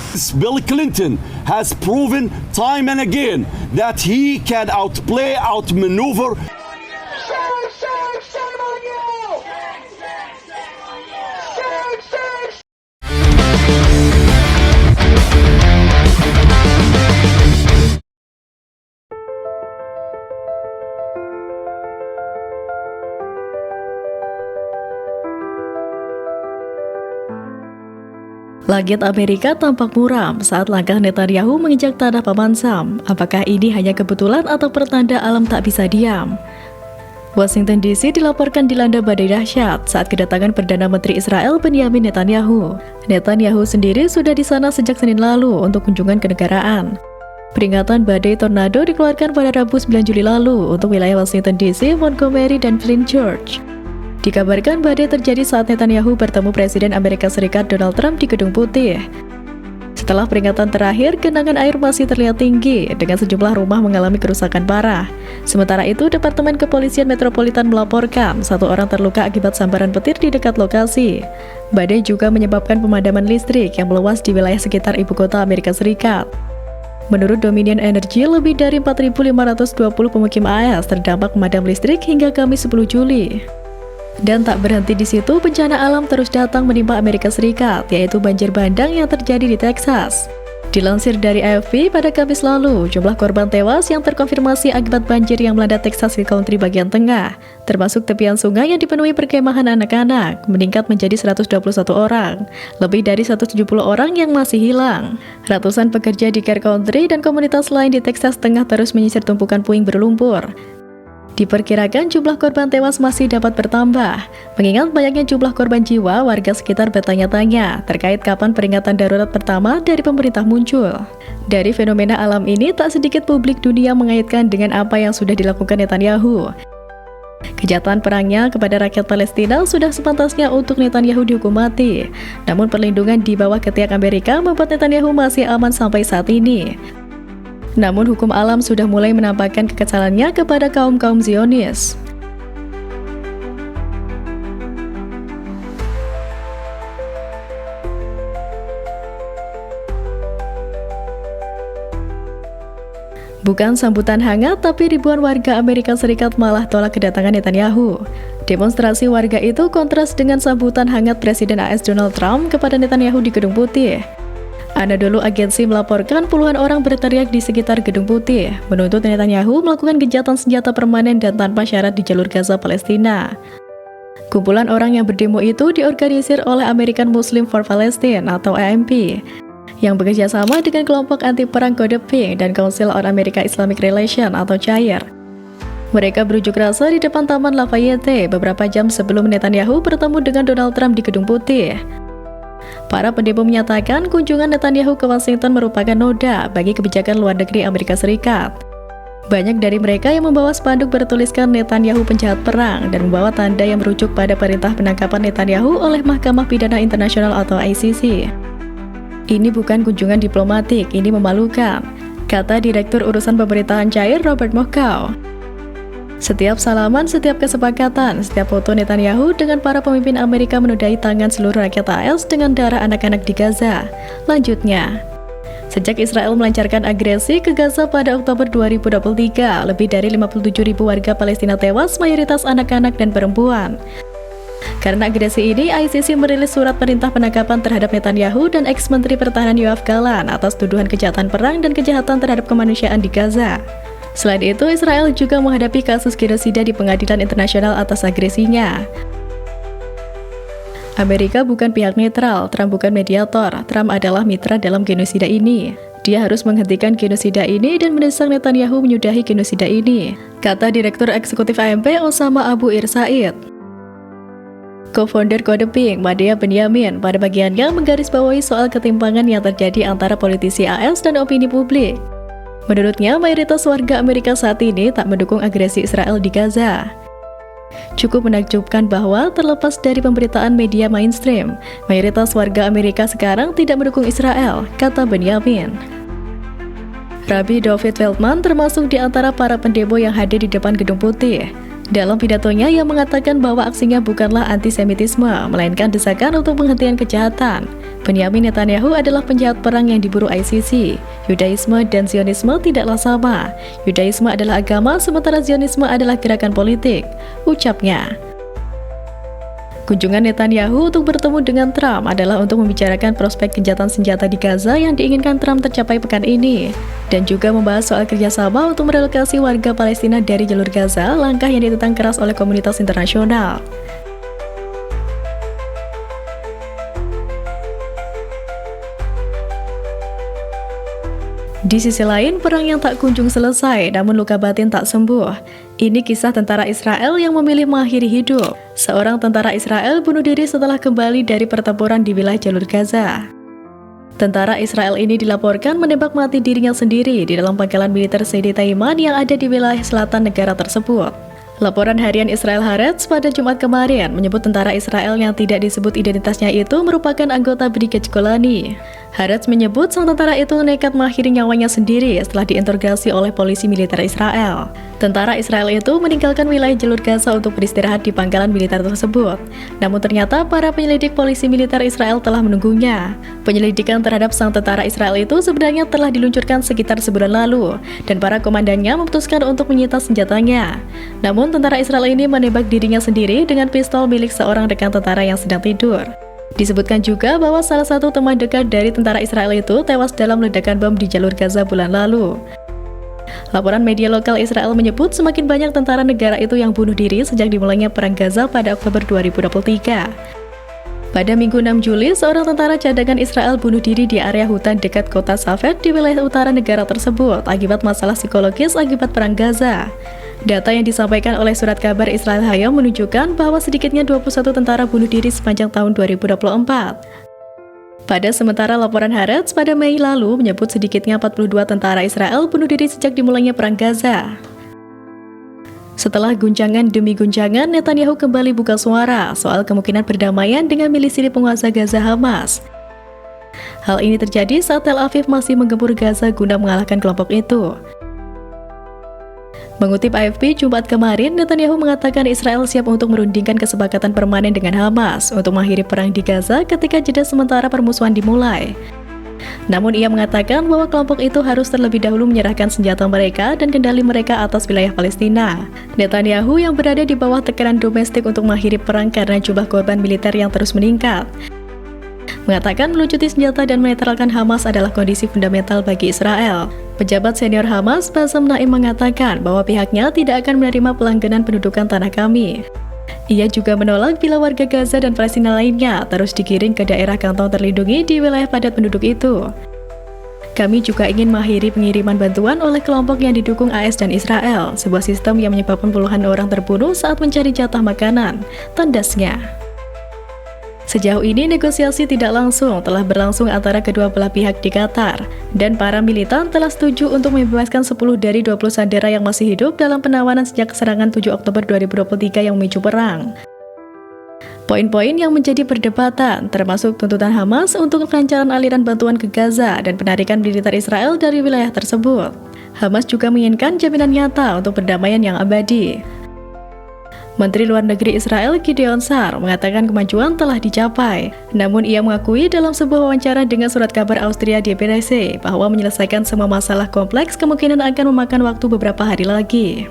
Bill Clinton has proven time and again that he can outplay, outmaneuver. Langit Amerika tampak muram saat langkah Netanyahu menginjak tanah Paman Sam. Apakah ini hanya kebetulan atau pertanda alam tak bisa diam? Washington DC dilaporkan dilanda badai dahsyat saat kedatangan Perdana Menteri Israel Benyamin Netanyahu. Netanyahu sendiri sudah di sana sejak Senin lalu untuk kunjungan kenegaraan. Peringatan badai tornado dikeluarkan pada Rabu 9 Juli lalu untuk wilayah Washington DC, Montgomery, dan Flint, Georgia. Dikabarkan badai terjadi saat Netanyahu bertemu Presiden Amerika Serikat Donald Trump di Gedung Putih. Setelah peringatan terakhir, genangan air masih terlihat tinggi dengan sejumlah rumah mengalami kerusakan parah. Sementara itu, Departemen Kepolisian Metropolitan melaporkan 1 orang terluka akibat sambaran petir di dekat lokasi. Badai juga menyebabkan pemadaman listrik yang meluas di wilayah sekitar ibu kota Amerika Serikat. Menurut Dominion Energy, lebih dari 4.520 pemukim AS terdampak pemadam listrik hingga Kamis 10 Juli. Dan tak berhenti di situ, bencana alam terus datang menimpa Amerika Serikat, yaitu banjir bandang yang terjadi di Texas. Dilansir dari AFP, pada Kamis lalu, jumlah korban tewas yang terkonfirmasi akibat banjir yang melanda Texas di country bagian tengah, termasuk tepian sungai yang dipenuhi perkemahan anak-anak, meningkat menjadi 121 orang. Lebih dari 170 orang yang masih hilang. Ratusan pekerja di Care Country dan komunitas lain di Texas Tengah terus menyisir tumpukan puing berlumpur. Diperkirakan jumlah korban tewas masih dapat bertambah. Mengingat banyaknya jumlah korban jiwa, warga sekitar bertanya-tanya terkait kapan peringatan darurat pertama dari pemerintah muncul. Dari fenomena alam ini, tak sedikit publik dunia mengaitkan dengan apa yang sudah dilakukan Netanyahu. Kejahatan perangnya kepada rakyat Palestina sudah sepantasnya untuk Netanyahu dihukum mati. Namun perlindungan di bawah ketiak Amerika membuat Netanyahu masih aman sampai saat ini. Namun hukum alam sudah mulai menampakkan kekesalannya kepada kaum-kaum Zionis. Bukan sambutan hangat, tapi ribuan warga Amerika Serikat malah tolak kedatangan Netanyahu. Demonstrasi warga itu kontras dengan sambutan hangat Presiden AS Donald Trump kepada Netanyahu di Gedung Putih. Anadolu Agency melaporkan puluhan orang berteriak di sekitar Gedung Putih, menuntut Netanyahu melakukan gencatan senjata permanen dan tanpa syarat di jalur Gaza Palestina. Kumpulan orang yang berdemo itu diorganisir oleh American Muslim for Palestine atau AMP, yang bekerja sama dengan kelompok anti-perang Kode Pink dan Council on America-Islamic Relations atau CAIR. Mereka berunjuk rasa di depan Taman Lafayette beberapa jam sebelum Netanyahu bertemu dengan Donald Trump di Gedung Putih. Para pendemo menyatakan kunjungan Netanyahu ke Washington merupakan noda bagi kebijakan luar negeri Amerika Serikat. Banyak dari mereka yang membawa spanduk bertuliskan Netanyahu penjahat perang dan membawa tanda yang merujuk pada perintah penangkapan Netanyahu oleh Mahkamah Pidana Internasional atau ICC. Ini bukan kunjungan diplomatik, ini memalukan, kata Direktur Urusan Pemerintahan Cair Robert Mokau. Setiap salaman, setiap kesepakatan, setiap foto Netanyahu dengan para pemimpin Amerika menodai tangan seluruh rakyat AS dengan darah anak-anak di Gaza. Lanjutnya, sejak Israel melancarkan agresi ke Gaza pada Oktober 2023, lebih dari 57.000 warga Palestina tewas, mayoritas anak-anak dan perempuan. Karena agresi ini, ICC merilis surat perintah penangkapan terhadap Netanyahu dan ex-menteri pertahanan Yoav Gallant atas tuduhan kejahatan perang dan kejahatan terhadap kemanusiaan di Gaza. Selain itu, Israel juga menghadapi kasus genosida di Pengadilan Internasional atas agresinya. Amerika bukan pihak netral, Trump bukan mediator, Trump adalah mitra dalam genosida ini. Dia harus menghentikan genosida ini dan mendesak Netanyahu menyudahi genosida ini, kata Direktur Eksekutif AMP Osama Abu Irsaid. Co-founder Kode Pink, Madea Benyamin, pada bagiannya menggarisbawahi soal ketimpangan yang terjadi antara politisi AS dan opini publik. Menurutnya, mayoritas warga Amerika saat ini tak mendukung agresi Israel di Gaza. Cukup menakjubkan bahwa terlepas dari pemberitaan media mainstream, mayoritas warga Amerika sekarang tidak mendukung Israel, kata Benyamin. Rabbi David Feldman termasuk di antara para pendemo yang hadir di depan Gedung Putih. Dalam pidatonya, ia mengatakan bahwa aksinya bukanlah antisemitisme, melainkan desakan untuk penghentian kejahatan. Benyamin Netanyahu adalah penjahat perang yang diburu ICC. Yudaisme dan Zionisme tidaklah sama. Yudaisme adalah agama, sementara Zionisme adalah gerakan politik, ucapnya. Kunjungan Netanyahu untuk bertemu dengan Trump adalah untuk membicarakan prospek gencatan senjata di Gaza yang diinginkan Trump tercapai pekan ini, dan juga membahas soal kerjasama untuk merelokasi warga Palestina dari jalur Gaza, langkah yang ditentang keras oleh komunitas internasional. Di sisi lain, perang yang tak kunjung selesai, namun luka batin tak sembuh. Ini kisah tentara Israel yang memilih mengakhiri hidup. Seorang tentara Israel bunuh diri setelah kembali dari pertempuran di wilayah jalur Gaza. Tentara Israel ini dilaporkan menembak mati dirinya sendiri di dalam pangkalan militer Sidi Taiman yang ada di wilayah selatan negara tersebut. Laporan harian Israel Haaretz pada Jumat kemarin menyebut tentara Israel yang tidak disebut identitasnya itu merupakan anggota Brigade Golani. Haaretz menyebut sang tentara itu nekat mengakhiri nyawanya sendiri setelah diinterogasi oleh polisi militer Israel. Tentara Israel itu meninggalkan wilayah jalur Gaza untuk beristirahat di pangkalan militer tersebut. Namun ternyata para penyelidik polisi militer Israel telah menunggunya. Penyelidikan terhadap sang tentara Israel itu sebenarnya telah diluncurkan sekitar sebulan lalu, dan para komandannya memutuskan untuk menyita senjatanya. Namun tentara Israel ini menembak dirinya sendiri dengan pistol milik seorang rekan tentara yang sedang tidur. Disebutkan juga bahwa salah satu teman dekat dari tentara Israel itu tewas dalam ledakan bom di jalur Gaza bulan lalu. Laporan media lokal Israel menyebut semakin banyak tentara negara itu yang bunuh diri sejak dimulainya Perang Gaza pada Oktober 2023. Pada Minggu 6 Juli, seorang tentara cadangan Israel bunuh diri di area hutan dekat kota Safed di wilayah utara negara tersebut akibat masalah psikologis akibat Perang Gaza. Data yang disampaikan oleh surat kabar Israel Hayom menunjukkan bahwa sedikitnya 21 tentara bunuh diri sepanjang tahun 2024. Pada sementara laporan Haaretz pada Mei lalu menyebut sedikitnya 42 tentara Israel bunuh diri sejak dimulainya Perang Gaza. Setelah guncangan demi guncangan, Netanyahu kembali buka suara soal kemungkinan perdamaian dengan milisi penguasa Gaza Hamas. Hal ini terjadi saat Tel Aviv masih menggempur Gaza guna mengalahkan kelompok itu. Mengutip AFP Jumat kemarin, Netanyahu mengatakan Israel siap untuk merundingkan kesepakatan permanen dengan Hamas untuk mengakhiri perang di Gaza ketika jeda sementara permusuhan dimulai. Namun ia mengatakan bahwa kelompok itu harus terlebih dahulu menyerahkan senjata mereka dan kendali mereka atas wilayah Palestina. Netanyahu yang berada di bawah tekanan domestik untuk mengakhiri perang karena jumlah korban militer yang terus meningkat, mengatakan melucuti senjata dan menetralkan Hamas adalah kondisi fundamental bagi Israel. Pejabat senior Hamas, Bassem Naim, mengatakan bahwa pihaknya tidak akan menerima pelanggaran pendudukan tanah kami. Ia juga menolak bila warga Gaza dan Palestina lainnya terus digiring ke daerah kantong terlindungi di wilayah padat penduduk itu. Kami juga ingin mengakhiri pengiriman bantuan oleh kelompok yang didukung AS dan Israel, sebuah sistem yang menyebabkan puluhan orang terbunuh saat mencari jatah makanan, tandasnya. Sejauh ini negosiasi tidak langsung telah berlangsung antara kedua belah pihak di Qatar, dan para militan telah setuju untuk membebaskan 10 dari 20 sandera yang masih hidup dalam penawanan sejak serangan 7 Oktober 2023 yang memicu perang. Poin-poin yang menjadi perdebatan termasuk tuntutan Hamas untuk kelancaran aliran bantuan ke Gaza dan penarikan militer Israel dari wilayah tersebut. Hamas juga menginginkan jaminan nyata untuk perdamaian yang abadi. Menteri Luar Negeri Israel Gideon Sa'ar mengatakan kemajuan telah dicapai. Namun ia mengakui dalam sebuah wawancara dengan surat kabar Austria DPRC bahwa menyelesaikan semua masalah kompleks kemungkinan akan memakan waktu beberapa hari lagi.